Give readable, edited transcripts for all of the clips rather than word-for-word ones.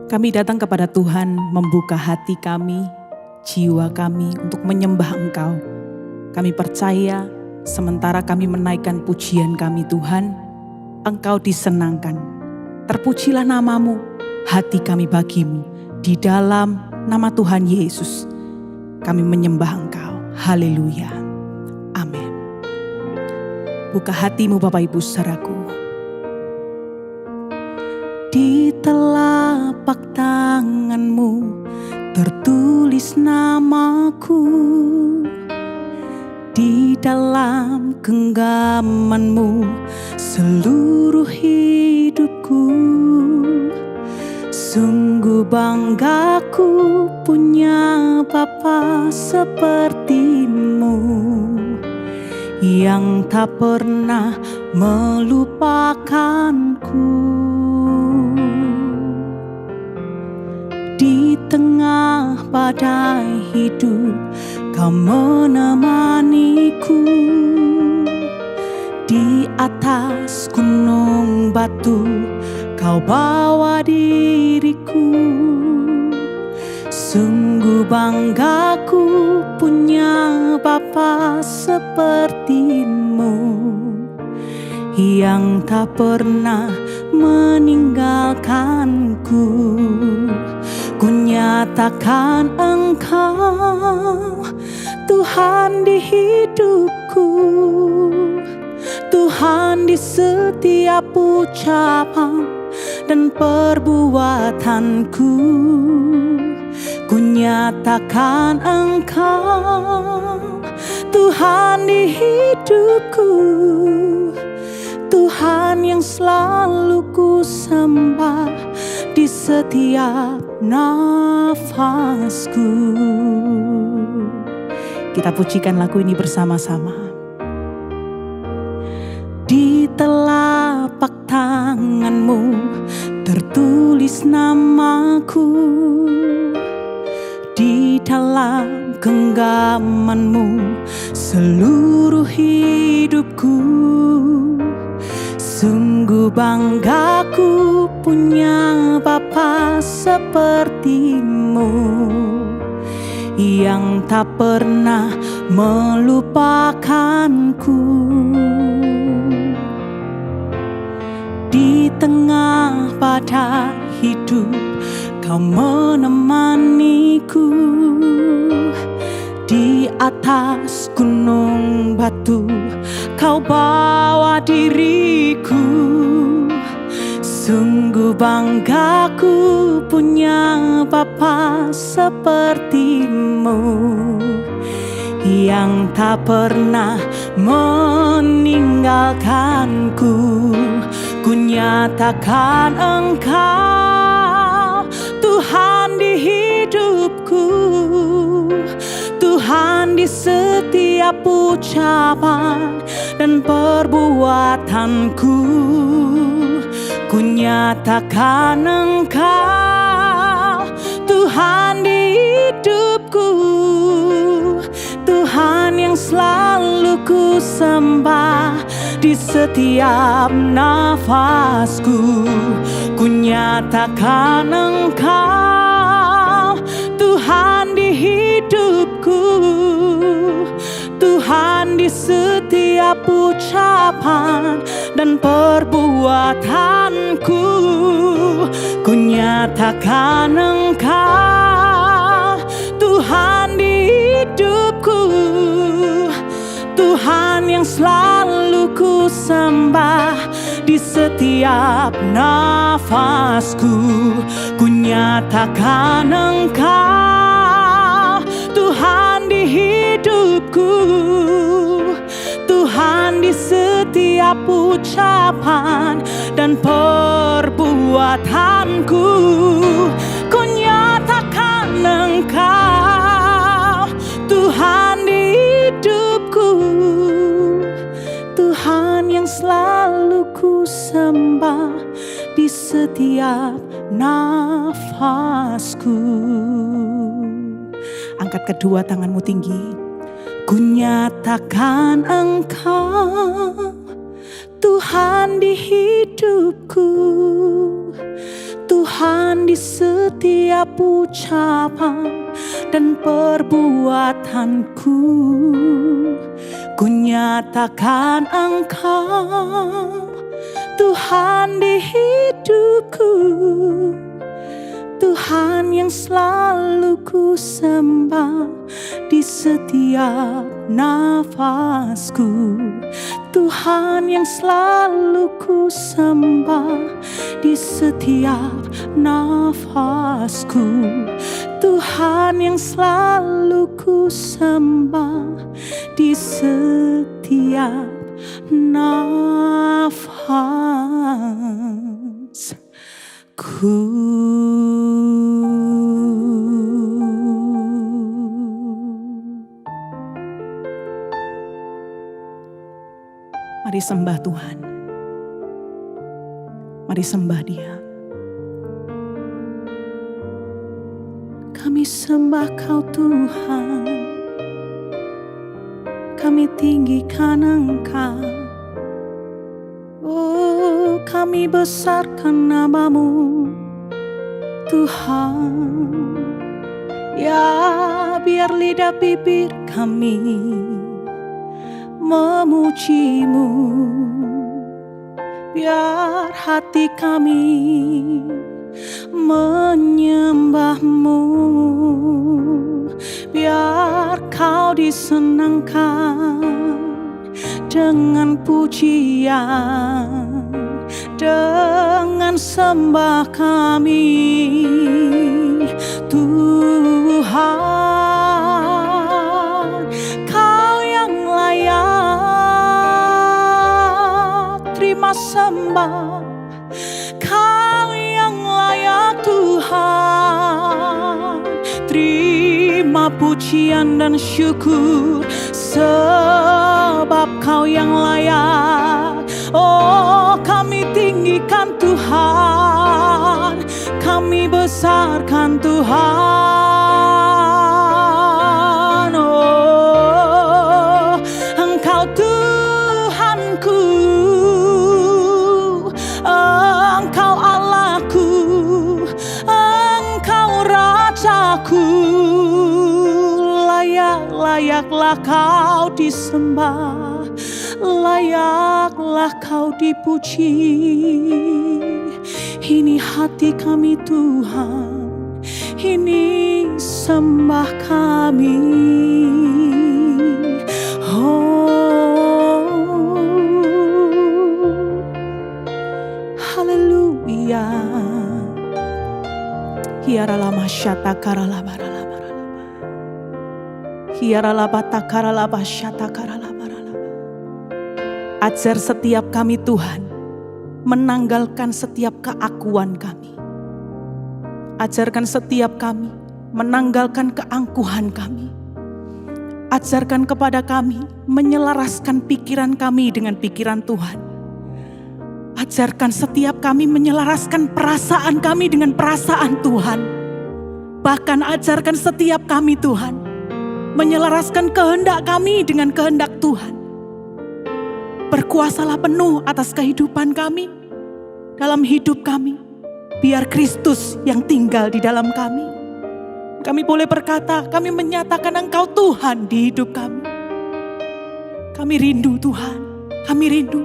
Kami datang kepada Tuhan membuka hati kami, jiwa kami untuk menyembah Engkau. Kami percaya sementara kami menaikkan pujian kami Tuhan, Engkau disenangkan. Terpujilah namamu, hati kami bagimu. Di dalam nama Tuhan Yesus, kami menyembah Engkau. Haleluya. Amin. Buka hatimu Bapak Ibu saudaraku. Di telapak tanganmu tertulis namaku, di dalam genggamanmu seluruh hidupku. Sungguh banggaku punya Bapa sepertimu, yang tak pernah melupakanku. Di tengah badai hidup Kau menemaniku, di atas gunung batu Kau bawa diriku. Sungguh banggaku punya Bapa sepertimu, yang tak pernah meninggalkanku. Ku nyatakan Engkau Tuhan di hidupku, Tuhan di setiap ucapan dan perbuatanku. Ku nyatakan Engkau Tuhan di hidupku, Tuhan yang selalu ku sembah di setiap nafasku. Kita pujikan lagu ini bersama-sama. Di telapak tanganmu tertulis namaku, di dalam genggamanmu seluruh hidupku. Sungguh banggaku punya Bapa sepertimu, yang tak pernah melupakanku. Di tengah badai hidup Kau menemaniku, di atas gunung batu Kau bawa diriku. Sungguh banggaku punya Bapa sepertimu, yang tak pernah meninggalkanku. Ku nyatakan Engkau Tuhan di hidupku, Tuhan di setiap ucapan dan perbuatanku. Ku nyatakan Engkau Tuhan di hidupku, Tuhan yang selalu ku sembah di setiap nafasku. Ku nyatakan Engkau Tuhan di hidupku, Tuhan di setiap ucapan dan perbuatanku. Ku nyatakan Engkau Tuhan di hidupku, Tuhan yang selalu ku sembah di setiap nafasku. Ku nyatakan Engkau Tuhan di hidupku, Tuhan di setiap ucapan dan perbuatanku. Ku nyatakan Engkau Tuhan di hidupku, Tuhan yang selalu ku sembah di setiap nafasku. Angkat kedua tanganmu tinggi. Ku nyatakan Engkau Tuhan di hidupku, Tuhan, di setiap ucapan dan perbuatanku, ku nyatakan Engkau Tuhan di hidupku. Tuhan yang selalu ku sembah di setiap nafasku. Tuhan yang selalu ku sembah di setiap nafasku. Tuhan yang selalu ku sembah di setiap nafasku. Mari sembah Tuhan. Mari sembah Dia. Kami sembah Kau Tuhan. Kami tinggikan Engkau. Oh, kami besarkan nama-Mu Tuhan. Ya, biar lidah bibir kami memuji-Mu, biar hati kami menyembah-Mu, biar Kau disenangkan dengan pujian, dengan sembah kami Tuhan. Sembah Kau yang layak Tuhan. Terima pujian dan syukur, sebab Kau yang layak. Oh, kami tinggikan Tuhan, kami besarkan Tuhan. Oh, Engkau Tuhanku, Engkau Allahku, Engkau Rajaku. Layaklah Kau disembah, layaklah Kau dipuji. Ini hati kami Tuhan, ini sembah kami. Haleluya. Hiaralama syata karalabara. Hiaralabata karalaba syata karalabara. Ajar setiap kami Tuhan menanggalkan setiap keakuan kami. Ajarkan setiap kami menanggalkan keangkuhan kami. Ajarkan kepada kami menyelaraskan pikiran kami dengan pikiran Tuhan. Ajarkan setiap kami menyelaraskan perasaan kami dengan perasaan Tuhan. Bahkan ajarkan setiap kami Tuhan menyelaraskan kehendak kami dengan kehendak Tuhan. Berkuasalah penuh atas kehidupan kami, dalam hidup kami. Biar Kristus yang tinggal di dalam kami. Kami boleh berkata, kami menyatakan Engkau Tuhan di hidup kami. Kami rindu Tuhan, kami rindu.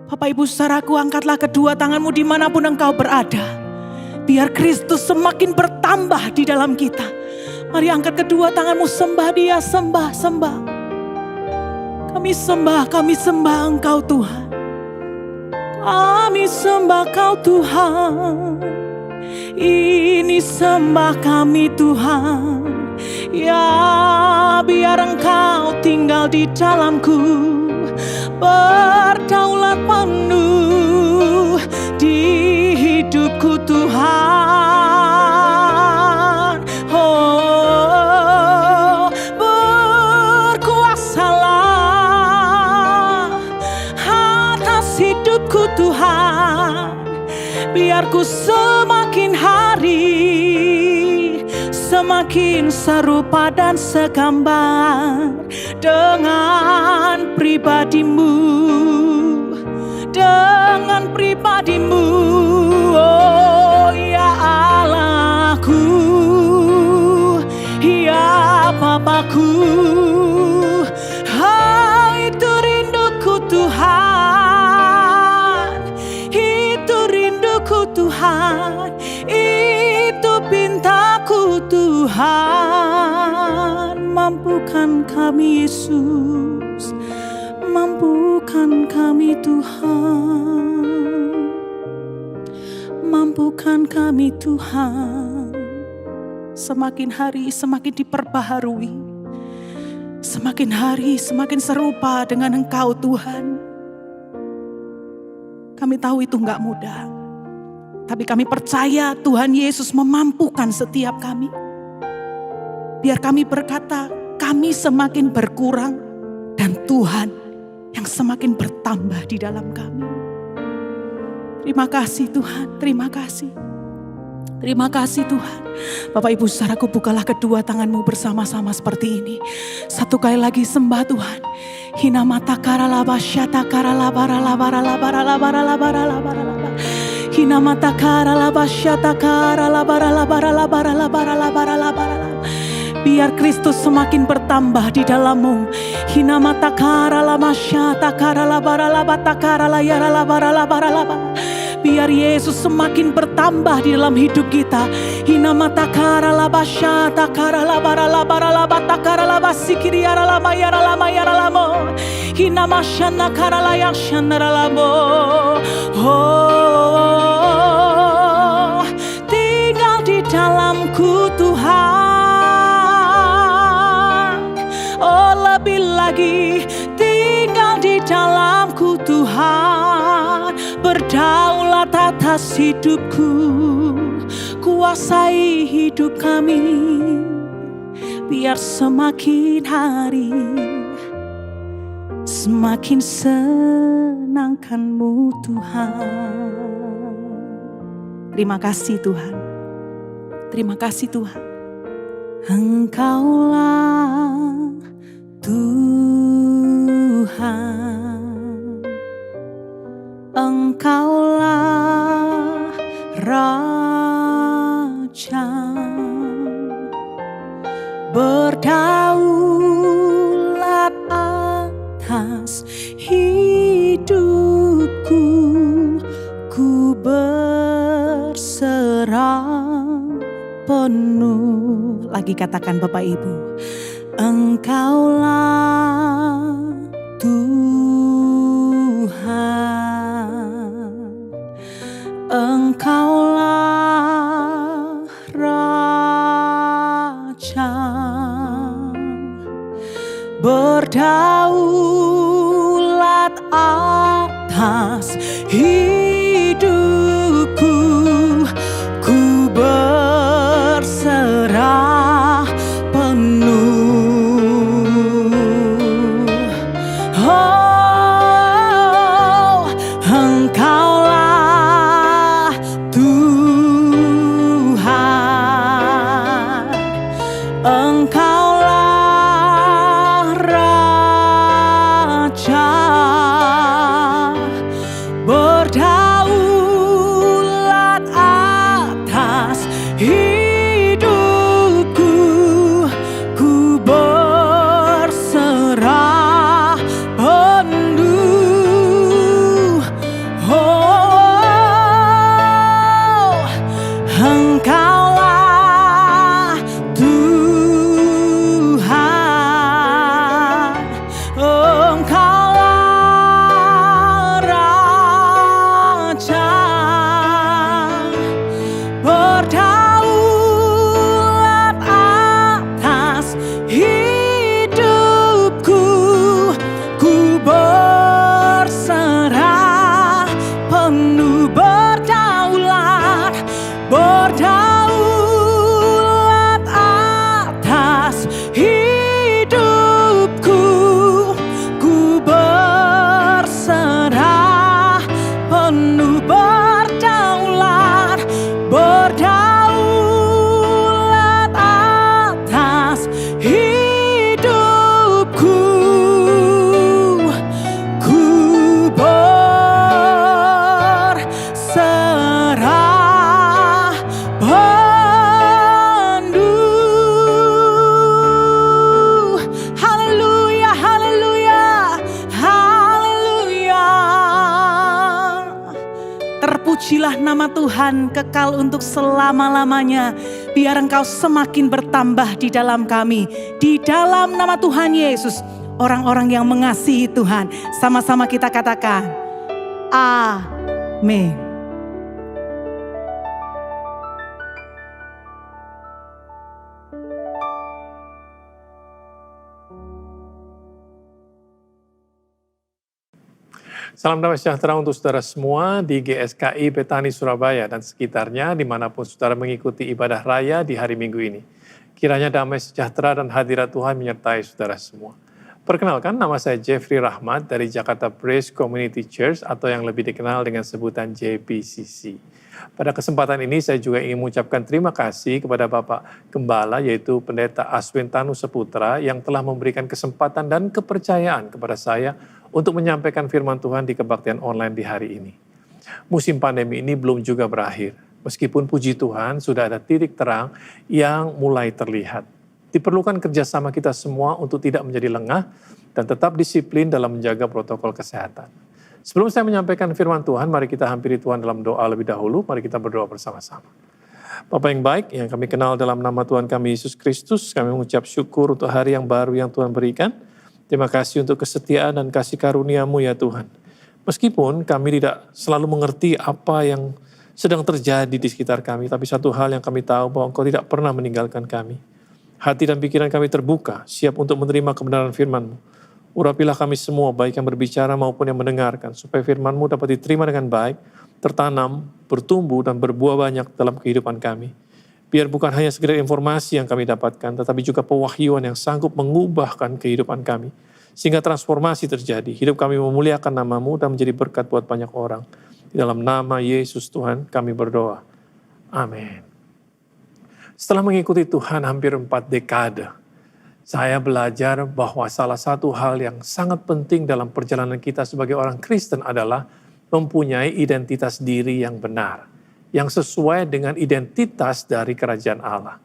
Bapak Ibu saudaraku, angkatlah kedua tanganmu dimanapun engkau berada. Biar Kristus semakin bertambah di dalam kita. Mari angkat kedua tanganmu, sembah Dia, sembah. Kami sembah Engkau Tuhan. Kami sembah Kau Tuhan. Ini sembah kami Tuhan. Ya, biar Engkau tinggal di dalamku, berdaulat penuh di hidupku Tuhan. Oh, berkuasalah atas hidupku Tuhan. Biar ku semakin hari semakin serupa dan segambar dengan pribadi-Mu, dengan pribadi-Mu. Oh Tuhan, mampukan kami Yesus, mampukan kami Tuhan, mampukan kami Tuhan. Semakin hari semakin diperbaharui, semakin hari semakin serupa dengan Engkau Tuhan. Kami tahu itu enggak mudah, tapi kami percaya Tuhan Yesus memampukan setiap kami. Biar kami berkata, kami semakin berkurang dan Tuhan yang semakin bertambah di dalam kami. Terima kasih Tuhan, terima kasih. Terima kasih Tuhan. Bapak Ibu saudaraku, bukalah kedua tanganmu bersama-sama seperti ini. Satu kali lagi sembah Tuhan. Hina mata karalaba syata karalabara labara labara labara labara labara labara. Hina mata karalaba syata karalabara labara labara labara labara labara. Biar Kristus semakin bertambah di dalammu. Hina mata karalama syata karalabara labata karalayara labara labara labara. Biar Yesus semakin bertambah di dalam hidup kita. Hina mata karalaba syata karalabara labara labata karalabasi kiriara lama yara lama yara lamo. Hina masyana karalaya syanara lamo. Oh, tinggal di dalamku Tuhan. Oh, lebih lagi tinggal di dalamku Tuhan. Berdaulat atas hidupku, kuasai hidup kami. Biar semakin hari semakin senangkan-Mu Tuhan. Terima kasih Tuhan. Terima kasih Tuhan. Engkaulah Tuhan. Engkaulah Raja, berdaulat atas hidupku, ku berserah penuh. Lagi katakan Bapak Ibu, Engkaulah Tuhan. Engkaulah Raja, berdaulat atas hidupku, ku berserah penuh. Oh, Engkaulah Tuhan, Engkaulah Raja, berdaulat atas hidupku, ku berserah penuh. Oh, Engkaulah Tuhan, Engkaulah Raja, berdaulat atas hidupku, ku berserah penuh. Berdaulat atas hidupku, ku berserah penuh. Berdaulat atas hidupku, ku berserah penuh. Tuhan kekal untuk selama-lamanya. Biar Engkau semakin bertambah di dalam kami. Di dalam nama Tuhan Yesus, orang-orang yang mengasihi Tuhan, sama-sama kita katakan, amin. Salam damai sejahtera untuk saudara semua di GSKI Betani Surabaya dan sekitarnya dimanapun saudara mengikuti ibadah raya di hari Minggu ini. Kiranya damai sejahtera dan hadirat Tuhan menyertai saudara semua. Perkenalkan, nama saya Jeffrey Rahmat dari Jakarta Praise Community Church atau yang lebih dikenal dengan sebutan JPCC. Pada kesempatan ini saya juga ingin mengucapkan terima kasih kepada Bapak Gembala yaitu Pendeta Aswin Tanu Seputra yang telah memberikan kesempatan dan kepercayaan kepada saya untuk menyampaikan firman Tuhan di kebaktian online di hari ini. Musim pandemi ini belum juga berakhir. Meskipun puji Tuhan sudah ada titik terang yang mulai terlihat. Diperlukan kerjasama kita semua untuk tidak menjadi lengah dan tetap disiplin dalam menjaga protokol kesehatan. Sebelum saya menyampaikan firman Tuhan, mari kita hampiri Tuhan dalam doa lebih dahulu. Mari kita berdoa bersama-sama. Bapa yang baik, yang kami kenal dalam nama Tuhan kami Yesus Kristus, kami mengucap syukur untuk hari yang baru yang Tuhan berikan. Terima kasih untuk kesetiaan dan kasih karunia-Mu ya Tuhan. Meskipun kami tidak selalu mengerti apa yang sedang terjadi di sekitar kami, tapi satu hal yang kami tahu bahwa Engkau tidak pernah meninggalkan kami. Hati dan pikiran kami terbuka, siap untuk menerima kebenaran firman-Mu. Urapilah kami semua, baik yang berbicara maupun yang mendengarkan, supaya firman-Mu dapat diterima dengan baik, tertanam, bertumbuh, dan berbuah banyak dalam kehidupan kami. Biar bukan hanya sekedar informasi yang kami dapatkan, tetapi juga pewahyuan yang sanggup mengubahkan kehidupan kami. Sehingga transformasi terjadi, hidup kami memuliakan nama-Mu dan menjadi berkat buat banyak orang. Di dalam nama Yesus Tuhan kami berdoa. Amin. Setelah mengikuti Tuhan hampir 4 dekade, saya belajar bahwa salah satu hal yang sangat penting dalam perjalanan kita sebagai orang Kristen adalah mempunyai identitas diri yang benar, yang sesuai dengan identitas dari kerajaan Allah.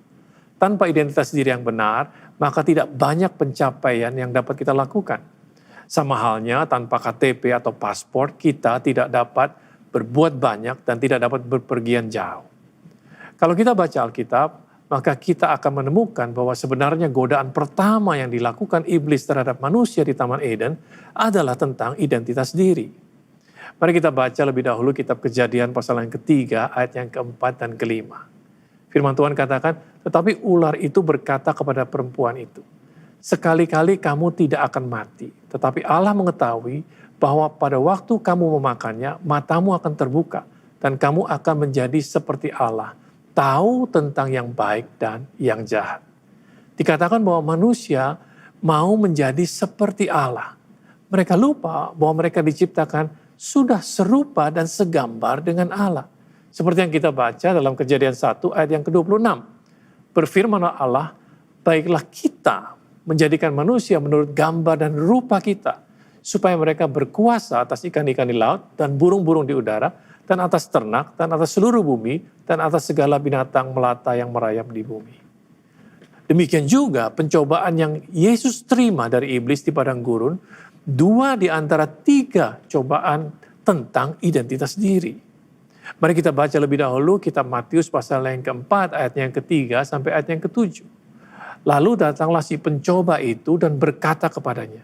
Tanpa identitas diri yang benar, maka tidak banyak pencapaian yang dapat kita lakukan. Sama halnya tanpa KTP atau paspor, kita tidak dapat berbuat banyak dan tidak dapat berpergian jauh. Kalau kita baca Alkitab, maka kita akan menemukan bahwa sebenarnya godaan pertama yang dilakukan iblis terhadap manusia di Taman Eden adalah tentang identitas diri. Mari kita baca lebih dahulu kitab Kejadian pasal yang ketiga, ayat yang keempat dan kelima. Firman Tuhan katakan, tetapi ular itu berkata kepada perempuan itu, sekali-kali kamu tidak akan mati, tetapi Allah mengetahui bahwa pada waktu kamu memakannya, matamu akan terbuka, dan kamu akan menjadi seperti Allah, tahu tentang yang baik dan yang jahat. Dikatakan bahwa manusia mau menjadi seperti Allah. Mereka lupa bahwa mereka diciptakan sudah serupa dan segambar dengan Allah. Seperti yang kita baca dalam Kejadian 1 ayat yang ke-26. Berfirmanlah Allah, baiklah kita menjadikan manusia menurut gambar dan rupa kita, supaya mereka berkuasa atas ikan-ikan di laut dan burung-burung di udara, dan atas ternak, dan atas seluruh bumi, dan atas segala binatang melata yang merayap di bumi. Demikian juga pencobaan yang Yesus terima dari iblis di padang gurun, 2 di antara 3 cobaan tentang identitas diri. Mari kita baca lebih dahulu kitab Matius pasal yang keempat, ayat yang ketiga sampai ayat yang ke-7. Lalu datanglah si pencoba itu dan berkata kepadanya,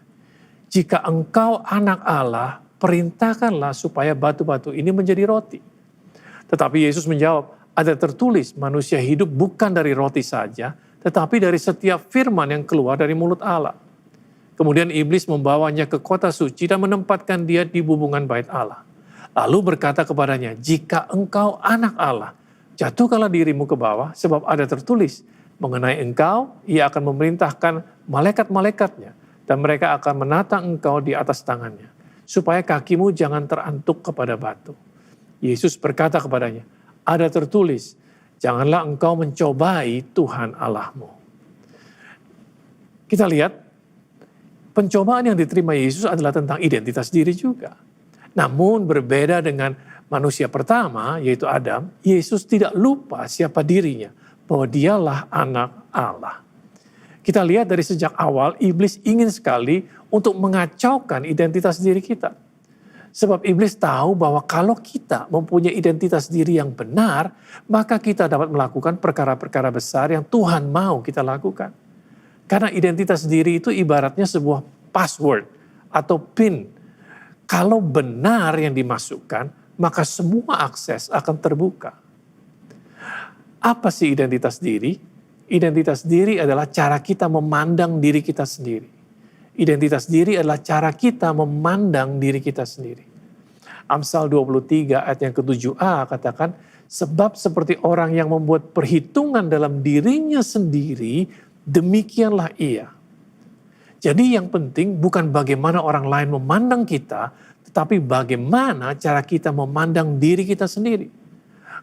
jika engkau anak Allah, perintahkanlah supaya batu-batu ini menjadi roti. Tetapi Yesus menjawab, ada tertulis manusia hidup bukan dari roti saja, tetapi dari setiap firman yang keluar dari mulut Allah. Kemudian iblis membawanya ke kota suci dan menempatkan dia di bubungan bait Allah. Lalu berkata kepadanya, jika engkau anak Allah, jatuhkanlah dirimu ke bawah, sebab ada tertulis, mengenai engkau, ia akan memerintahkan malaikat-malaikatnya, dan mereka akan menatang engkau di atas tangannya, supaya kakimu jangan terantuk kepada batu. Yesus berkata kepadanya, ada tertulis, janganlah engkau mencobai Tuhan Allahmu. Kita lihat, pencobaan yang diterima Yesus adalah tentang identitas diri juga. Namun berbeda dengan manusia pertama, yaitu Adam, Yesus tidak lupa siapa dirinya, bahwa dialah anak Allah. Kita lihat dari sejak awal, iblis ingin sekali untuk mengacaukan identitas diri kita. Sebab iblis tahu bahwa kalau kita mempunyai identitas diri yang benar, maka kita dapat melakukan perkara-perkara besar yang Tuhan mau kita lakukan. Karena identitas diri itu ibaratnya sebuah password atau PIN. Kalau benar yang dimasukkan, maka semua akses akan terbuka. Apa sih identitas diri? Identitas diri adalah cara kita memandang diri kita sendiri. Identitas diri adalah cara kita memandang diri kita sendiri. Amsal 23 ayat yang ke-7a katakan, sebab seperti orang yang membuat perhitungan dalam dirinya sendiri, demikianlah ia. Jadi yang penting bukan bagaimana orang lain memandang kita, tetapi bagaimana cara kita memandang diri kita sendiri.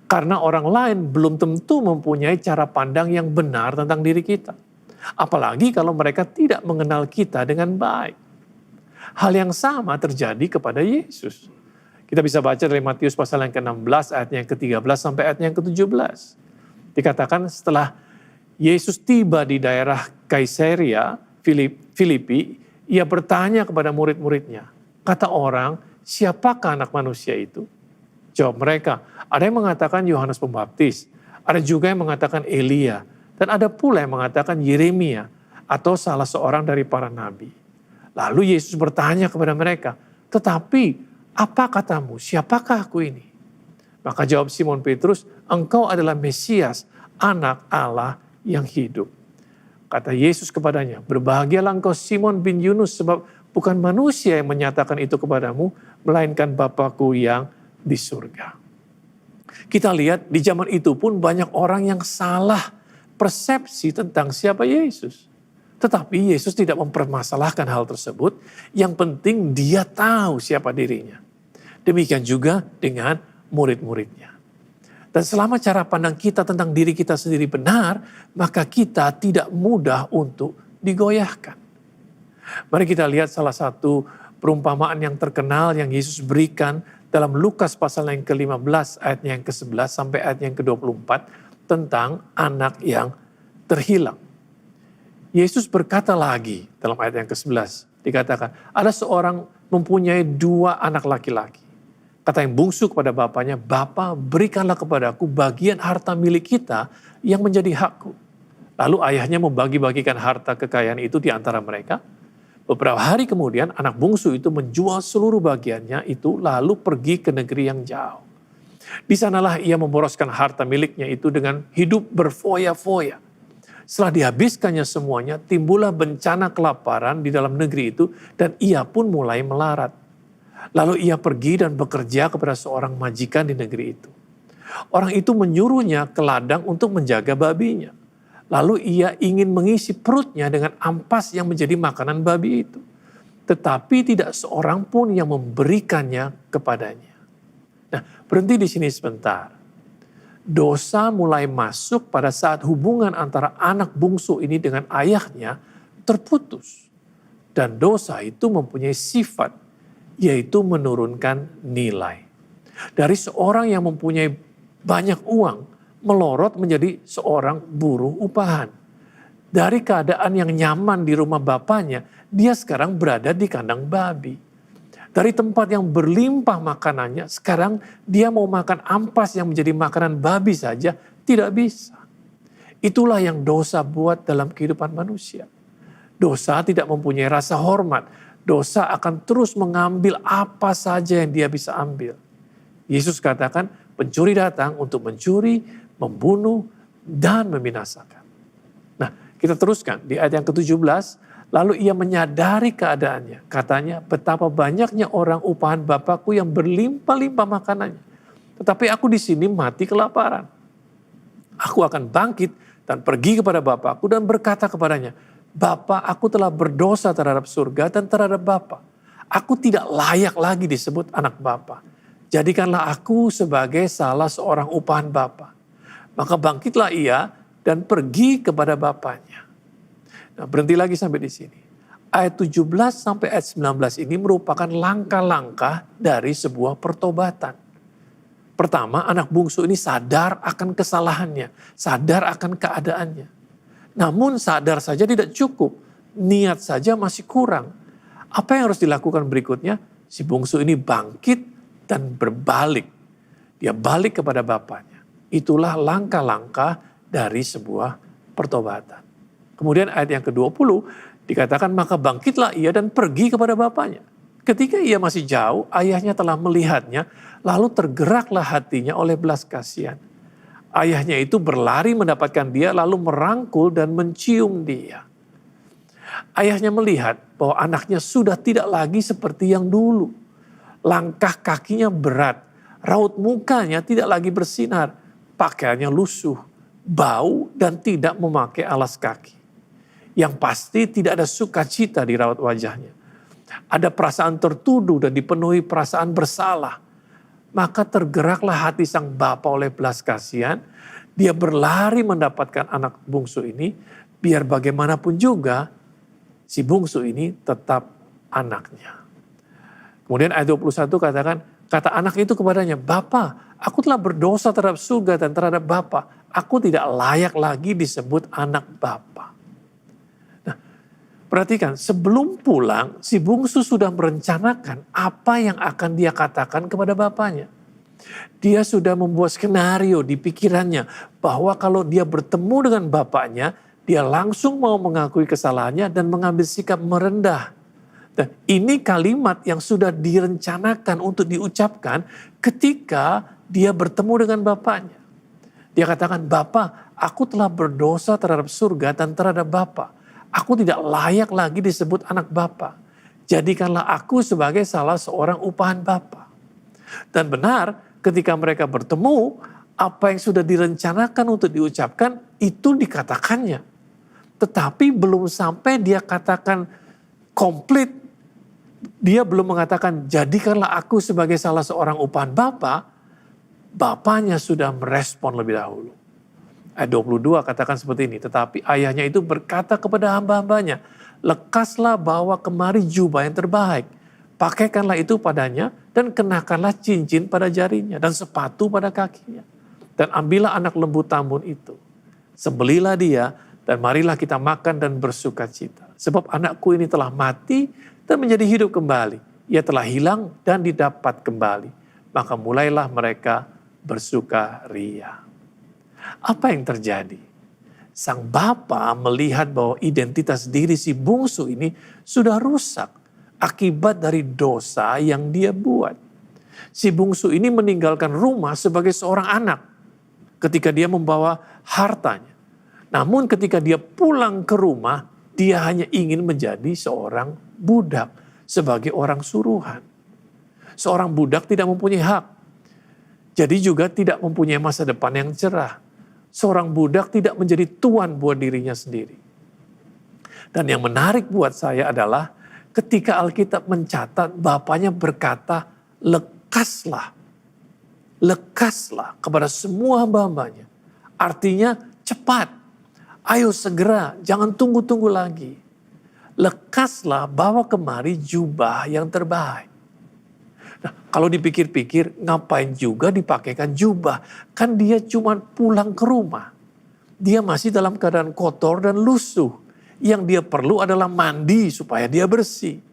Karena orang lain belum tentu mempunyai cara pandang yang benar tentang diri kita. Apalagi kalau mereka tidak mengenal kita dengan baik. Hal yang sama terjadi kepada Yesus. Kita bisa baca dari Matius pasal yang ke-16 ayat yang ke-13 sampai ayat yang ke-17. Dikatakan setelah Yesus tiba di daerah Kaisaria Filipi, ia bertanya kepada murid-muridnya. Kata orang, siapakah anak manusia itu? Jawab mereka, ada yang mengatakan Yohanes Pembaptis, ada juga yang mengatakan Elia, dan ada pula yang mengatakan Yeremia atau salah seorang dari para nabi. Lalu Yesus bertanya kepada mereka, tetapi apa katamu, siapakah aku ini? Maka jawab Simon Petrus, engkau adalah Mesias, anak Allah yang hidup. Kata Yesus kepadanya, berbahagialah engkau Simon bin Yunus, sebab bukan manusia yang menyatakan itu kepadamu, melainkan Bapa-Ku yang di surga. Kita lihat di zaman itu pun banyak orang yang salah persepsi tentang siapa Yesus. Tetapi Yesus tidak mempermasalahkan hal tersebut. Yang penting dia tahu siapa dirinya. Demikian juga dengan murid-muridnya. Dan selama cara pandang kita tentang diri kita sendiri benar, maka kita tidak mudah untuk digoyahkan. Mari kita lihat salah satu perumpamaan yang terkenal yang Yesus berikan dalam Lukas pasal yang ke-15 ayat yang ke-11 sampai ayat yang ke-24 tentang anak yang terhilang. Yesus berkata lagi dalam ayat yang ke-11, dikatakan, ada seorang mempunyai 2 anak laki-laki. Kata yang bungsu kepada bapaknya, Bapa, berikanlah kepadaku bagian harta milik kita yang menjadi hakku. Lalu ayahnya membagi-bagikan harta kekayaan itu di antara mereka. Beberapa hari kemudian anak bungsu itu menjual seluruh bagiannya itu lalu pergi ke negeri yang jauh. Di sanalah ia memboroskan harta miliknya itu dengan hidup berfoya-foya. Setelah dihabiskannya semuanya, timbullah bencana kelaparan di dalam negeri itu dan ia pun mulai melarat. Lalu ia pergi dan bekerja kepada seorang majikan di negeri itu. Orang itu menyuruhnya ke ladang untuk menjaga babinya. Lalu ia ingin mengisi perutnya dengan ampas yang menjadi makanan babi itu. Tetapi tidak seorang pun yang memberikannya kepadanya. Nah, berhenti di sini sebentar. Dosa mulai masuk pada saat hubungan antara anak bungsu ini dengan ayahnya terputus. Dan dosa itu mempunyai sifat, yaitu menurunkan nilai. Dari seorang yang mempunyai banyak uang, melorot menjadi seorang buruh upahan. Dari keadaan yang nyaman di rumah bapaknya, dia sekarang berada di kandang babi. Dari tempat yang berlimpah makanannya, sekarang dia mau makan ampas yang menjadi makanan babi saja, tidak bisa. Itulah yang dosa buat dalam kehidupan manusia. Dosa tidak mempunyai rasa hormat. Dosa akan terus mengambil apa saja yang dia bisa ambil. Yesus katakan, pencuri datang untuk mencuri, membunuh, dan membinasakan. Nah, kita teruskan di ayat yang ke-17, lalu ia menyadari keadaannya. Katanya, betapa banyaknya orang upahan Bapakku yang berlimpah-limpah makanannya. Tetapi aku di sini mati kelaparan. Aku akan bangkit dan pergi kepada Bapakku dan berkata kepadanya, Bapa, aku telah berdosa terhadap surga dan terhadap Bapa. Aku tidak layak lagi disebut anak Bapa. Jadikanlah aku sebagai salah seorang upahan Bapa. Maka bangkitlah ia dan pergi kepada bapaknya. Nah, berhenti lagi sampai di sini. Ayat 17 sampai ayat 19 ini merupakan langkah-langkah dari sebuah pertobatan. Pertama, anak bungsu ini sadar akan kesalahannya, sadar akan keadaannya. Namun sadar saja tidak cukup, niat saja masih kurang. Apa yang harus dilakukan berikutnya? Si bungsu ini bangkit dan berbalik. Dia balik kepada bapaknya. Itulah langkah-langkah dari sebuah pertobatan. Kemudian ayat yang ke-20 dikatakan maka bangkitlah ia dan pergi kepada bapaknya. Ketika ia masih jauh, ayahnya telah melihatnya, lalu tergeraklah hatinya oleh belas kasihan. Ayahnya itu berlari mendapatkan dia, lalu merangkul dan mencium dia. Ayahnya melihat bahwa anaknya sudah tidak lagi seperti yang dulu. Langkah kakinya berat, raut mukanya tidak lagi bersinar, pakaiannya lusuh, bau dan tidak memakai alas kaki. Yang pasti tidak ada sukacita di raut wajahnya. Ada perasaan tertuduh dan dipenuhi perasaan bersalah. Maka tergeraklah hati sang bapa oleh belas kasihan. Dia berlari mendapatkan anak bungsu ini. Biar bagaimanapun juga si bungsu ini tetap anaknya. Kemudian ayat 21 katakan, kata anak itu kepadanya, Bapa, aku telah berdosa terhadap surga dan terhadap Bapa. Aku tidak layak lagi disebut anak Bapa. Perhatikan, sebelum pulang, si bungsu sudah merencanakan apa yang akan dia katakan kepada bapaknya. Dia sudah membuat skenario di pikirannya bahwa kalau dia bertemu dengan bapaknya, dia langsung mau mengakui kesalahannya dan mengambil sikap merendah. Dan ini kalimat yang sudah direncanakan untuk diucapkan ketika dia bertemu dengan bapaknya. Dia katakan, Bapa, aku telah berdosa terhadap surga dan terhadap Bapa. Aku tidak layak lagi disebut anak Bapa. Jadikanlah aku sebagai salah seorang upahan Bapa. Dan benar ketika mereka bertemu, apa yang sudah direncanakan untuk diucapkan itu dikatakannya. Tetapi belum sampai dia katakan komplit. Dia belum mengatakan jadikanlah aku sebagai salah seorang upahan Bapa. Bapaknya sudah merespon lebih dahulu. Ayat 22 katakan seperti ini. Tetapi ayahnya itu berkata kepada hamba-hambanya, lekaslah bawa kemari jubah yang terbaik. Pakaikanlah itu padanya dan kenakanlah cincin pada jarinya dan sepatu pada kakinya. Dan ambillah anak lembu tambun itu. Sembelilah dia dan marilah kita makan dan bersuka cita. Sebab anakku ini telah mati dan menjadi hidup kembali. Ia telah hilang dan didapat kembali. Maka mulailah mereka bersuka ria. Apa yang terjadi? Sang bapa melihat bahwa identitas diri si bungsu ini sudah rusak akibat dari dosa yang dia buat. Si bungsu ini meninggalkan rumah sebagai seorang anak ketika dia membawa hartanya. Namun ketika dia pulang ke rumah, dia hanya ingin menjadi seorang budak sebagai orang suruhan. Seorang budak tidak mempunyai hak. Jadi juga tidak mempunyai masa depan yang cerah. Seorang budak tidak menjadi tuan buat dirinya sendiri. Dan yang menarik buat saya adalah ketika Alkitab mencatat bapaknya berkata, lekaslah kepada semua hamba-hambanya. Artinya cepat, ayo segera, jangan tunggu-tunggu lagi. Lekaslah bawa kemari jubah yang terbaik. Nah, kalau dipikir-pikir, ngapain juga dipakaikan jubah? Kan dia cuma pulang ke rumah. Dia masih dalam keadaan kotor dan lusuh. Yang dia perlu adalah mandi supaya dia bersih.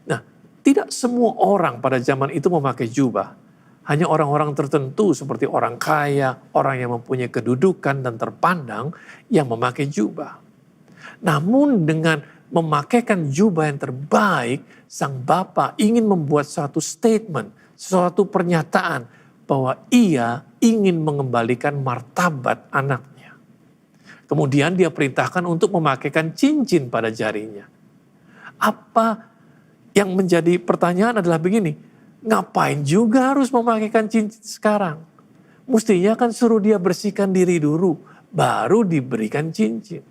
Nah, tidak semua orang pada zaman itu memakai jubah. Hanya orang-orang tertentu seperti orang kaya, orang yang mempunyai kedudukan dan terpandang yang memakai jubah. Namun dengan memakaikan jubah yang terbaik, sang bapa ingin membuat suatu statement, suatu pernyataan bahwa ia ingin mengembalikan martabat anaknya. Kemudian dia perintahkan untuk memakaikan cincin pada jarinya. Apa yang menjadi pertanyaan adalah begini, ngapain juga harus memakaikan cincin sekarang? Mestinya kan suruh dia bersihkan diri dulu, baru diberikan cincin.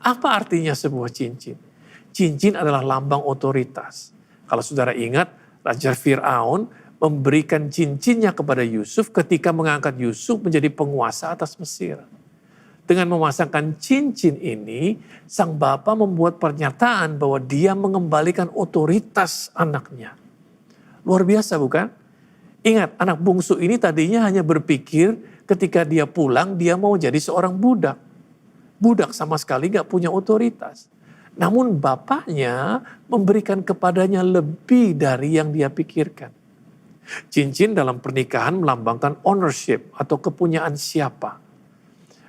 Apa artinya sebuah cincin? Cincin adalah lambang otoritas. Kalau saudara ingat, Raja Fir'aun memberikan cincinnya kepada Yusuf ketika mengangkat Yusuf menjadi penguasa atas Mesir. Dengan memasangkan cincin ini, sang bapa membuat pernyataan bahwa dia mengembalikan otoritas anaknya. Luar biasa bukan? Ingat, anak bungsu ini tadinya hanya berpikir ketika dia pulang dia mau jadi seorang budak. Budak sama sekali gak punya otoritas. Namun bapaknya memberikan kepadanya lebih dari yang dia pikirkan. Cincin dalam pernikahan melambangkan ownership atau kepunyaan siapa.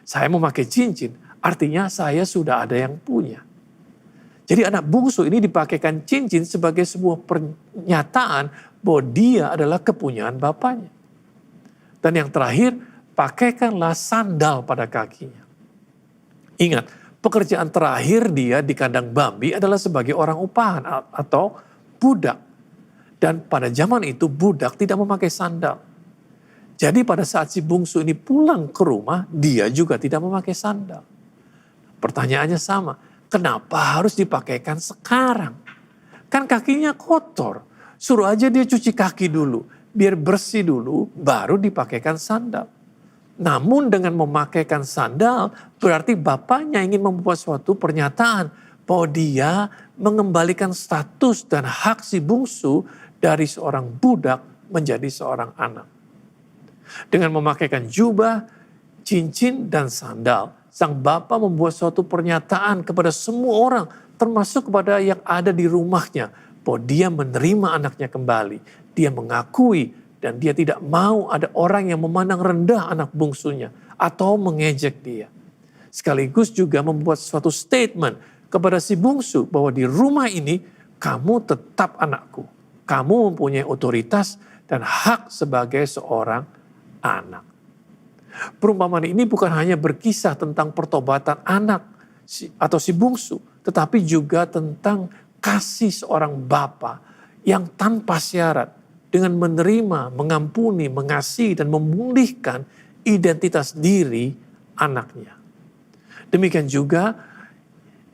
Saya memakai cincin, artinya saya sudah ada yang punya. Jadi anak bungsu ini dipakaikan cincin sebagai sebuah pernyataan bahwa dia adalah kepunyaan bapaknya. Dan yang terakhir, pakaikanlah sandal pada kakinya. Ingat, pekerjaan terakhir dia di kandang babi adalah sebagai orang upahan atau budak. Dan pada zaman itu budak tidak memakai sandal. Jadi pada saat si bungsu ini pulang ke rumah, dia juga tidak memakai sandal. Pertanyaannya sama, kenapa harus dipakaikan sekarang? Kan kakinya kotor. Suruh aja dia cuci kaki dulu, biar bersih dulu, baru dipakaikan sandal. Namun dengan memakaikan sandal, berarti bapaknya ingin membuat suatu pernyataan bahwa dia mengembalikan status dan hak si bungsu dari seorang budak menjadi seorang anak. Dengan memakaikan jubah, cincin, dan sandal, sang bapa membuat suatu pernyataan kepada semua orang, termasuk kepada yang ada di rumahnya, bahwa dia menerima anaknya kembali. Dia mengakui dan dia tidak mau ada orang yang memandang rendah anak bungsunya atau mengejek dia. Sekaligus juga membuat suatu statement kepada si bungsu bahwa di rumah ini kamu tetap anakku. Kamu mempunyai otoritas dan hak sebagai seorang anak. Perumpamaan ini bukan hanya berkisah tentang pertobatan anak atau si bungsu, tetapi juga tentang kasih seorang bapa yang tanpa syarat dengan menerima, mengampuni, mengasihi, dan memulihkan identitas diri anaknya. Demikian juga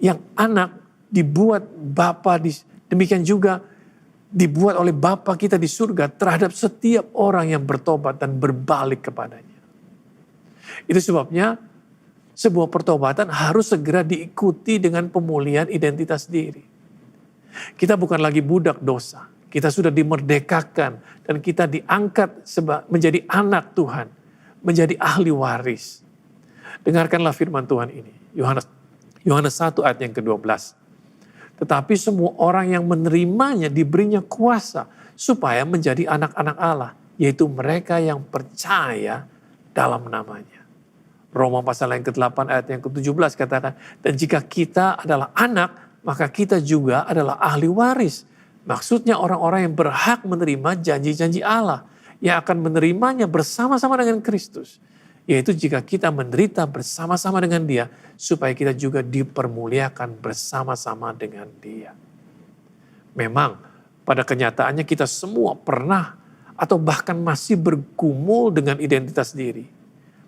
yang anak dibuat bapa, demikian juga dibuat oleh Bapa kita di surga terhadap setiap orang yang bertobat dan berbalik kepadanya. Itu sebabnya sebuah pertobatan harus segera diikuti dengan pemulihan identitas diri. Kita bukan lagi budak dosa. Kita sudah dimerdekakan dan kita diangkat menjadi anak Tuhan, menjadi ahli waris. Dengarkanlah firman Tuhan ini. Yohanes 1 ayat yang ke-12. Tetapi semua orang yang menerimanya diberinya kuasa supaya menjadi anak-anak Allah, yaitu mereka yang percaya dalam namanya. Roma pasal yang ke-8 ayat yang ke-17 katakan, dan jika kita adalah anak, maka kita juga adalah ahli waris. Maksudnya orang-orang yang berhak menerima janji-janji Allah, yang akan menerimanya bersama-sama dengan Kristus. Yaitu jika kita menderita bersama-sama dengan dia, supaya kita juga dipermuliakan bersama-sama dengan dia. Memang pada kenyataannya kita semua pernah atau bahkan masih bergumul dengan identitas diri.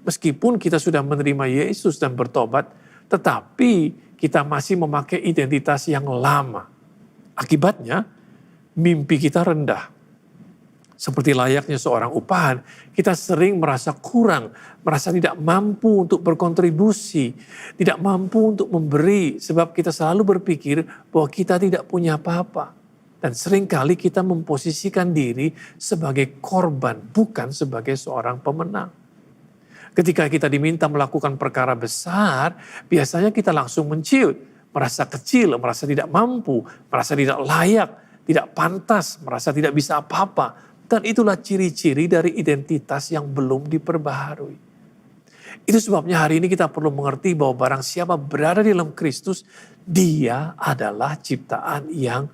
Meskipun kita sudah menerima Yesus dan bertobat, tetapi kita masih memakai identitas yang lama. Akibatnya mimpi kita rendah. Seperti layaknya seorang upahan, kita sering merasa kurang, merasa tidak mampu untuk berkontribusi, tidak mampu untuk memberi, sebab kita selalu berpikir bahwa kita tidak punya apa-apa. Dan seringkali kita memposisikan diri sebagai korban, bukan sebagai seorang pemenang. Ketika kita diminta melakukan perkara besar, biasanya kita langsung menciut, merasa kecil, merasa tidak mampu, merasa tidak layak, tidak pantas, merasa tidak bisa apa-apa. Dan itulah ciri-ciri dari identitas yang belum diperbaharui. Itu sebabnya hari ini kita perlu mengerti bahwa barang siapa berada di dalam Kristus, dia adalah ciptaan yang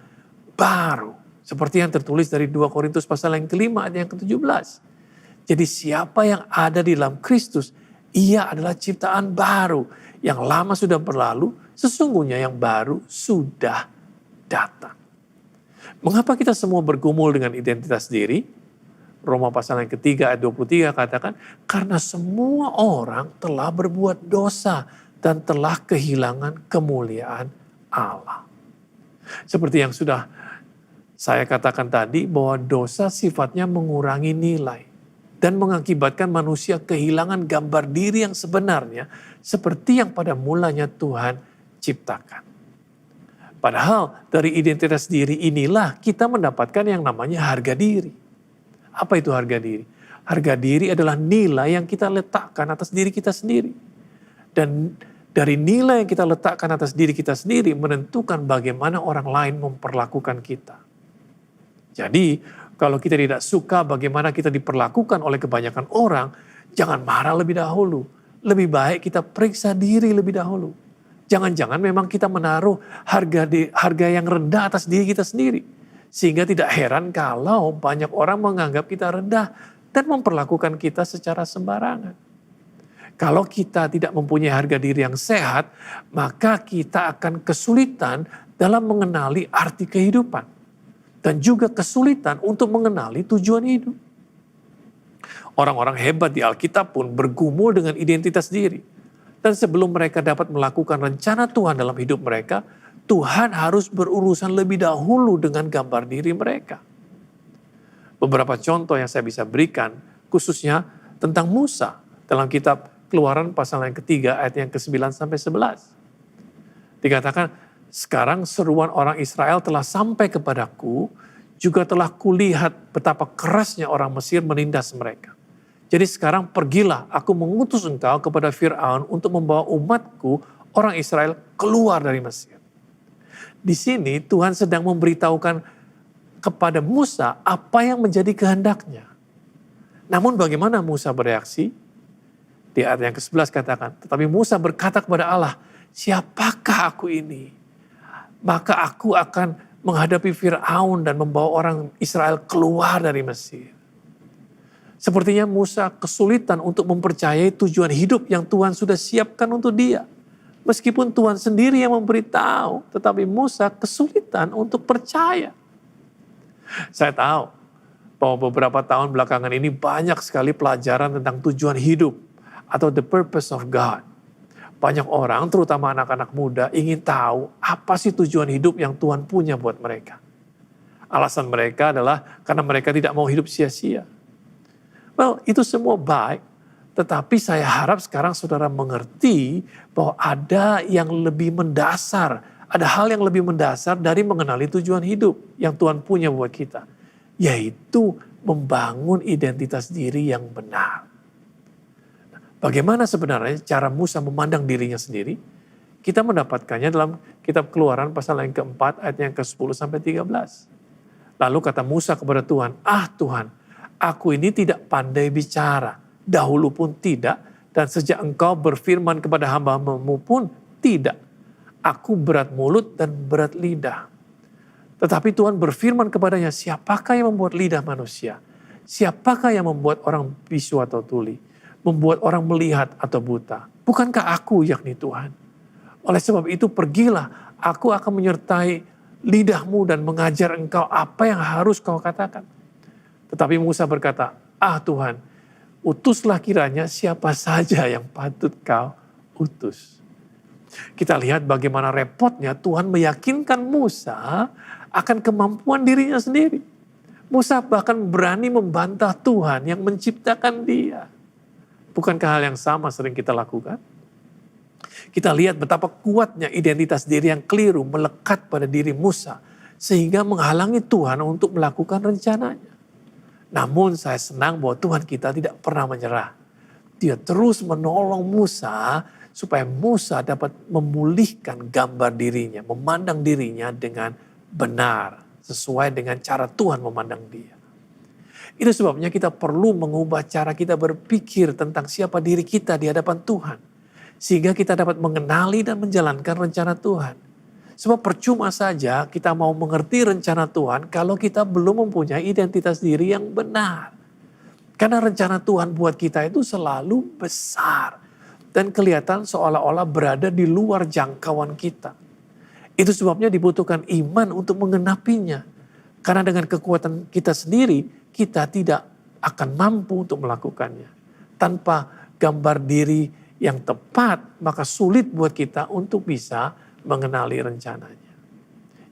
baru. Seperti yang tertulis dari 2 Korintus pasal yang ke-5 ayat yang ke-17. Jadi siapa yang ada di dalam Kristus, ia adalah ciptaan baru. Yang lama sudah berlalu, sesungguhnya yang baru sudah datang. Mengapa kita semua bergumul dengan identitas diri? Roma pasal yang ketiga ayat 23 katakan, karena semua orang telah berbuat dosa dan telah kehilangan kemuliaan Allah. Seperti yang sudah saya katakan tadi, bahwa dosa sifatnya mengurangi nilai dan mengakibatkan manusia kehilangan gambar diri yang sebenarnya seperti yang pada mulanya Tuhan ciptakan. Padahal dari identitas diri inilah kita mendapatkan yang namanya harga diri. Apa itu harga diri? Harga diri adalah nilai yang kita letakkan atas diri kita sendiri. Dan Dari nilai yang kita letakkan atas diri kita sendiri menentukan bagaimana orang lain memperlakukan kita. Jadi, kalau kita tidak suka bagaimana kita diperlakukan oleh kebanyakan orang, jangan marah lebih dahulu. Lebih baik kita periksa diri lebih dahulu. Jangan-jangan memang kita menaruh harga yang rendah atas diri kita sendiri. Sehingga tidak heran kalau banyak orang menganggap kita rendah dan memperlakukan kita secara sembarangan. Kalau kita tidak mempunyai harga diri yang sehat, maka kita akan kesulitan dalam mengenali arti kehidupan. Dan juga kesulitan untuk mengenali tujuan hidup. Orang-orang hebat di Alkitab pun bergumul dengan identitas diri. Dan sebelum mereka dapat melakukan rencana Tuhan dalam hidup mereka, Tuhan harus berurusan lebih dahulu dengan gambar diri mereka. Beberapa contoh yang saya bisa berikan, khususnya tentang Musa dalam kitab Keluaran pasal yang ketiga ayat yang ke-9 sampai 11. Dikatakan, sekarang seruan orang Israel telah sampai kepadaku, juga telah kulihat betapa kerasnya orang Mesir menindas mereka. Jadi sekarang pergilah, aku mengutus engkau kepada Fir'aun untuk membawa umatku, orang Israel, keluar dari Mesir. Di sini Tuhan sedang memberitahukan kepada Musa apa yang menjadi kehendaknya. Namun bagaimana Musa bereaksi? Di ayat yang ke-11 katakan, tetapi Musa berkata kepada Allah, siapakah aku ini? Maka aku akan menghadapi Fir'aun dan membawa orang Israel keluar dari Mesir. Sepertinya Musa kesulitan untuk mempercayai tujuan hidup yang Tuhan sudah siapkan untuk dia. Meskipun Tuhan sendiri yang memberitahu, tetapi Musa kesulitan untuk percaya. Saya tahu bahwa beberapa tahun belakangan ini banyak sekali pelajaran tentang tujuan hidup atau the purpose of God. Banyak orang, terutama anak-anak muda, ingin tahu apa sih tujuan hidup yang Tuhan punya buat mereka. Alasan mereka adalah karena mereka tidak mau hidup sia-sia. Well, itu semua baik, tetapi saya harap sekarang saudara mengerti bahwa ada yang lebih mendasar, ada hal yang lebih mendasar dari mengenali tujuan hidup yang Tuhan punya buat kita, yaitu membangun identitas diri yang benar. Bagaimana sebenarnya cara Musa memandang dirinya sendiri? Kita mendapatkannya dalam kitab Keluaran pasal yang keempat ayat yang ke-10 sampai 13. Lalu kata Musa kepada Tuhan, Tuhan, aku ini tidak pandai bicara, dahulu pun tidak, dan sejak engkau berfirman kepada hamba-hambamu pun tidak. Aku berat mulut dan berat lidah. Tetapi Tuhan berfirman kepadanya, siapakah yang membuat lidah manusia? Siapakah yang membuat orang bisu atau tuli? Membuat orang melihat atau buta. Bukankah aku yakni Tuhan? Oleh sebab itu pergilah, aku akan menyertai lidahmu dan mengajar engkau apa yang harus kau katakan. Tetapi Musa berkata, Tuhan, utuslah kiranya siapa saja yang patut kau utus. Kita lihat bagaimana repotnya Tuhan meyakinkan Musa akan kemampuan dirinya sendiri. Musa bahkan berani membantah Tuhan yang menciptakan dia. Bukankah hal yang sama sering kita lakukan? Kita lihat betapa kuatnya identitas diri yang keliru melekat pada diri Musa, sehingga menghalangi Tuhan untuk melakukan rencananya. Namun saya senang bahwa Tuhan kita tidak pernah menyerah. Dia terus menolong Musa supaya Musa dapat memulihkan gambar dirinya, memandang dirinya dengan benar, sesuai dengan cara Tuhan memandang dia. Itu sebabnya kita perlu mengubah cara kita berpikir tentang siapa diri kita di hadapan Tuhan. Sehingga kita dapat mengenali dan menjalankan rencana Tuhan. Sebab percuma saja kita mau mengerti rencana Tuhan kalau kita belum mempunyai identitas diri yang benar. Karena rencana Tuhan buat kita itu selalu besar. Dan kelihatan seolah-olah berada di luar jangkauan kita. Itu sebabnya dibutuhkan iman untuk mengenapinya. Karena dengan kekuatan kita sendiri, kita tidak akan mampu untuk melakukannya. Tanpa gambar diri yang tepat, maka sulit buat kita untuk bisa mengenali rencananya.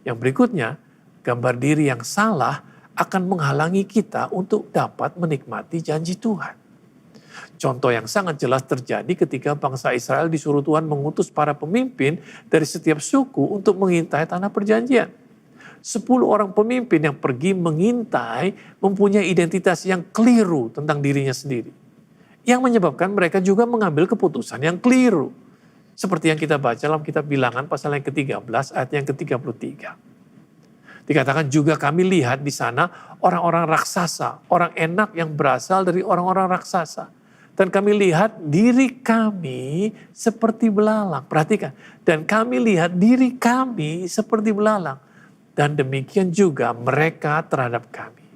Yang berikutnya, gambar diri yang salah akan menghalangi kita untuk dapat menikmati janji Tuhan. Contoh yang sangat jelas terjadi ketika bangsa Israel disuruh Tuhan mengutus para pemimpin dari setiap suku untuk mengintai tanah perjanjian. 10 orang pemimpin yang pergi mengintai mempunyai identitas yang keliru tentang dirinya sendiri. Yang menyebabkan mereka juga mengambil keputusan yang keliru. Seperti yang kita baca dalam kitab Bilangan pasal yang ke-13 ayat yang ke-33. Dikatakan juga kami lihat di sana orang-orang raksasa, orang enak yang berasal dari orang-orang raksasa. Dan kami lihat diri kami seperti belalang. Perhatikan, dan kami lihat diri kami seperti belalang. Dan demikian juga mereka terhadap kami.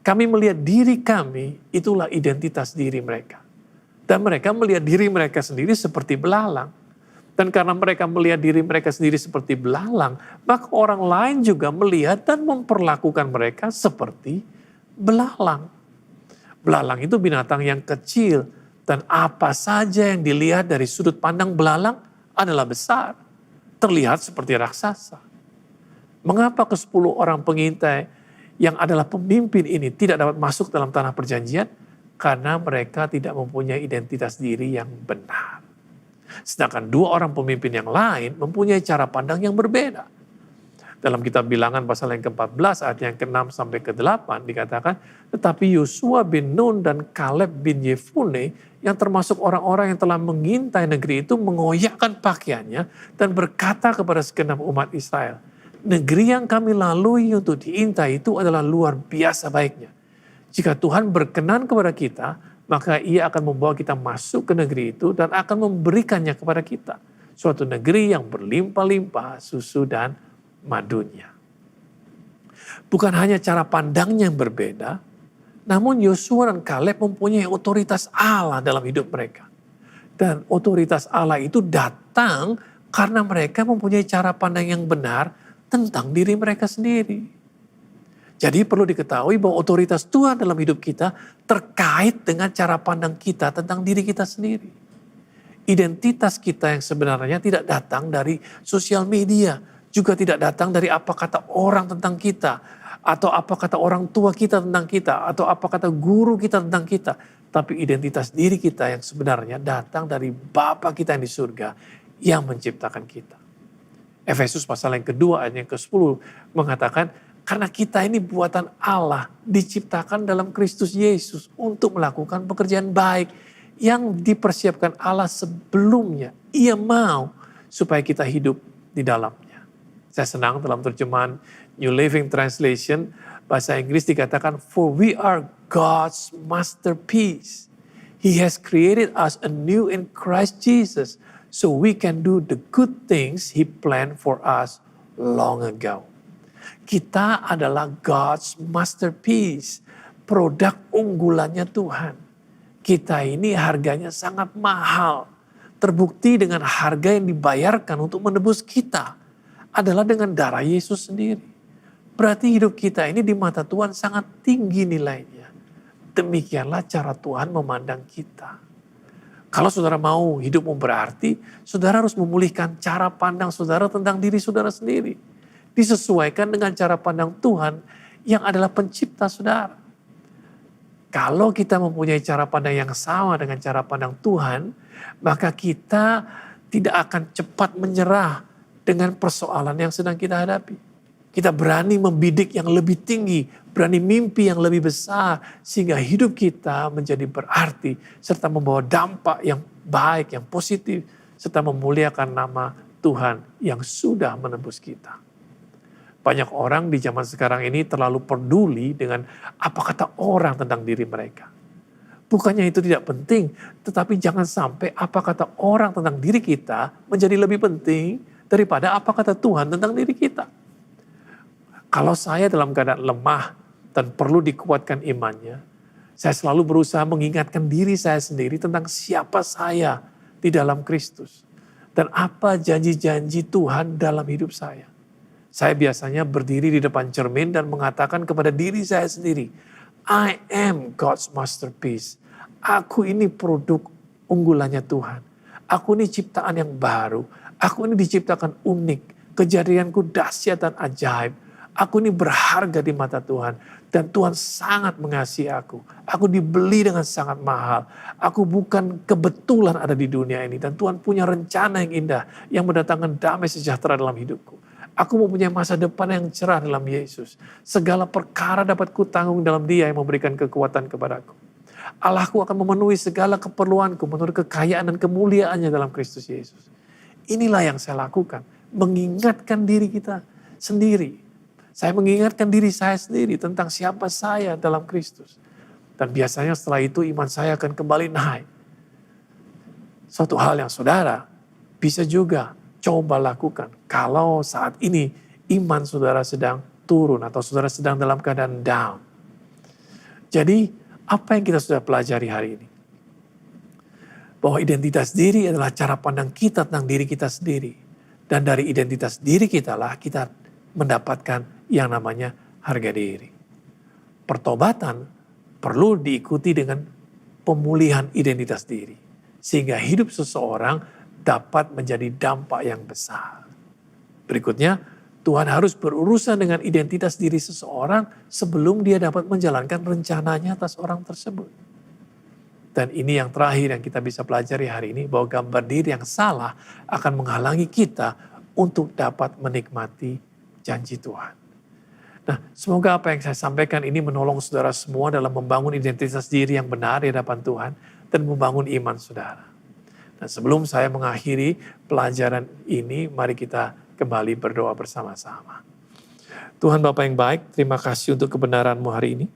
Kami melihat diri kami, itulah identitas diri mereka. Dan mereka melihat diri mereka sendiri seperti belalang. Dan karena mereka melihat diri mereka sendiri seperti belalang, maka orang lain juga melihat dan memperlakukan mereka seperti belalang. Belalang itu binatang yang kecil, dan apa saja yang dilihat dari sudut pandang belalang adalah besar. Terlihat seperti raksasa. Mengapa ke-10 orang pengintai yang adalah pemimpin ini tidak dapat masuk dalam tanah perjanjian? Karena mereka tidak mempunyai identitas diri yang benar. Sedangkan 2 orang pemimpin yang lain mempunyai cara pandang yang berbeda. Dalam kitab Bilangan pasal yang ke-14 ayat yang ke-6 sampai ke-8 dikatakan, tetapi Yosua bin Nun dan Kaleb bin Yefune yang termasuk orang-orang yang telah mengintai negeri itu mengoyakkan pakaiannya dan berkata kepada segenap umat Israel, negeri yang kami lalui untuk diintai itu adalah luar biasa baiknya. Jika Tuhan berkenan kepada kita, maka Ia akan membawa kita masuk ke negeri itu dan akan memberikannya kepada kita. Suatu negeri yang berlimpah-limpah susu dan madunya. Bukan hanya cara pandangnya yang berbeda, namun Yosua dan Kaleb mempunyai otoritas Allah dalam hidup mereka. Dan otoritas Allah itu datang karena mereka mempunyai cara pandang yang benar tentang diri mereka sendiri. Jadi perlu diketahui bahwa otoritas Tuhan dalam hidup kita terkait dengan cara pandang kita tentang diri kita sendiri. Identitas kita yang sebenarnya tidak datang dari sosial media, juga tidak datang dari apa kata orang tentang kita, atau apa kata orang tua kita tentang kita, atau apa kata guru kita tentang kita. Tapi identitas diri kita yang sebenarnya datang dari Bapa kita yang di surga yang menciptakan kita. Efesus pasal yang kedua ayat yang ke-10 mengatakan, karena kita ini buatan Allah diciptakan dalam Kristus Yesus untuk melakukan pekerjaan baik yang dipersiapkan Allah sebelumnya. Ia mau supaya kita hidup di dalamnya. Saya senang dalam terjemahan New Living Translation, bahasa Inggris dikatakan, for we are God's masterpiece. He has created us anew in Christ Jesus, so we can do the good things He planned for us long ago. Kita adalah God's masterpiece, produk unggulannya Tuhan. Kita ini harganya sangat mahal. Terbukti dengan harga yang dibayarkan untuk menebus kita adalah dengan darah Yesus sendiri. Berarti hidup kita ini di mata Tuhan sangat tinggi nilainya. Demikianlah cara Tuhan memandang kita. Kalau saudara mau hidupmu berarti, saudara harus memulihkan cara pandang saudara tentang diri saudara sendiri. Disesuaikan dengan cara pandang Tuhan yang adalah pencipta saudara. Kalau kita mempunyai cara pandang yang sama dengan cara pandang Tuhan, maka kita tidak akan cepat menyerah dengan persoalan yang sedang kita hadapi. Kita berani membidik yang lebih tinggi, berani mimpi yang lebih besar, sehingga hidup kita menjadi berarti, serta membawa dampak yang baik, yang positif, serta memuliakan nama Tuhan yang sudah menebus kita. Banyak orang di zaman sekarang ini terlalu peduli dengan apa kata orang tentang diri mereka. Bukannya itu tidak penting, tetapi jangan sampai apa kata orang tentang diri kita menjadi lebih penting daripada apa kata Tuhan tentang diri kita. Kalau saya dalam keadaan lemah dan perlu dikuatkan imannya, saya selalu berusaha mengingatkan diri saya sendiri tentang siapa saya di dalam Kristus. Dan apa janji-janji Tuhan dalam hidup saya. Saya biasanya berdiri di depan cermin dan mengatakan kepada diri saya sendiri, I am God's masterpiece. Aku ini produk unggulannya Tuhan. Aku ini ciptaan yang baru. Aku ini diciptakan unik. Kejadianku dahsyat dan ajaib. Aku ini berharga di mata Tuhan. Dan Tuhan sangat mengasihi aku. Aku dibeli dengan sangat mahal. Aku bukan kebetulan ada di dunia ini. Dan Tuhan punya rencana yang indah. Yang mendatangkan damai sejahtera dalam hidupku. Aku mempunyai masa depan yang cerah dalam Yesus. Segala perkara dapat kutanggung dalam Dia yang memberikan kekuatan kepadaku. Allahku akan memenuhi segala keperluanku menurut kekayaan dan kemuliaannya dalam Kristus Yesus. Inilah yang saya lakukan. Mengingatkan diri kita sendiri. Saya mengingatkan diri saya sendiri tentang siapa saya dalam Kristus. Dan biasanya setelah itu iman saya akan kembali naik. Suatu hal yang saudara bisa juga coba lakukan. Kalau saat ini iman saudara sedang turun atau saudara sedang dalam keadaan down. Jadi apa yang kita sudah pelajari hari ini? Bahwa identitas diri adalah cara pandang kita tentang diri kita sendiri. Dan dari identitas diri kita lah kita mendapatkan yang namanya harga diri. Pertobatan perlu diikuti dengan pemulihan identitas diri. Sehingga hidup seseorang dapat menjadi dampak yang besar. Berikutnya, Tuhan harus berurusan dengan identitas diri seseorang sebelum dia dapat menjalankan rencananya atas orang tersebut. Dan ini yang terakhir yang kita bisa pelajari hari ini, bahwa gambar diri yang salah akan menghalangi kita untuk dapat menikmati janji Tuhan. Nah, semoga apa yang saya sampaikan ini menolong saudara semua dalam membangun identitas diri yang benar di hadapan Tuhan dan membangun iman saudara. Dan sebelum saya mengakhiri pelajaran ini, mari kita kembali berdoa bersama-sama. Tuhan Bapa yang baik, terima kasih untuk kebenaran-Mu hari ini.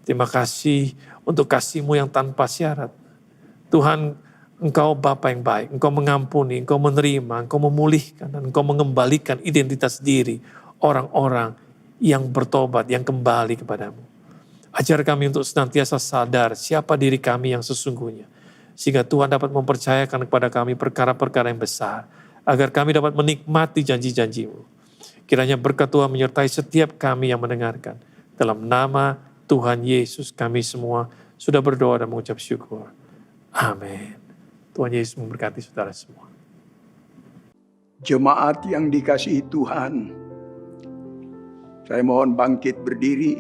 Terima kasih untuk kasih-Mu yang tanpa syarat. Tuhan, Engkau Bapa yang baik, Engkau mengampuni, Engkau menerima, Engkau memulihkan, dan Engkau mengembalikan identitas diri orang-orang yang bertobat, yang kembali kepadamu. Ajar kami untuk senantiasa sadar siapa diri kami yang sesungguhnya. Sehingga Tuhan dapat mempercayakan kepada kami perkara-perkara yang besar. Agar kami dapat menikmati janji-janji-Mu. Kiranya berkat Tuhan menyertai setiap kami yang mendengarkan. Dalam nama Tuhan Yesus kami semua sudah berdoa dan mengucap syukur. Amin. Tuhan Yesus memberkati saudara semua. Jemaat yang dikasihi Tuhan, saya mohon bangkit berdiri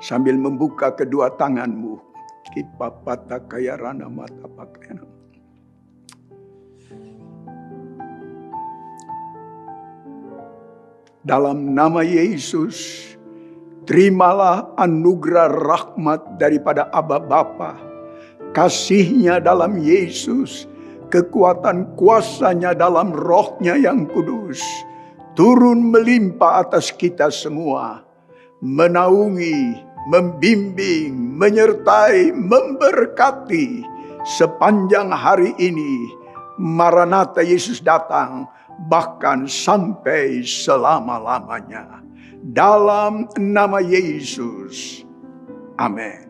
sambil membuka kedua tanganmu. Kipapata kaya rana mata pakaian. Dalam nama Yesus, terimalah anugerah rahmat daripada Aba Bapa, kasih-Nya dalam Yesus, kekuatan kuasa-Nya dalam Roh-Nya yang kudus, turun melimpah atas kita semua, menaungi, membimbing, menyertai, memberkati sepanjang hari ini. Maranatha, Yesus datang, bahkan sampai selama-lamanya. Dalam nama Yesus. Amin.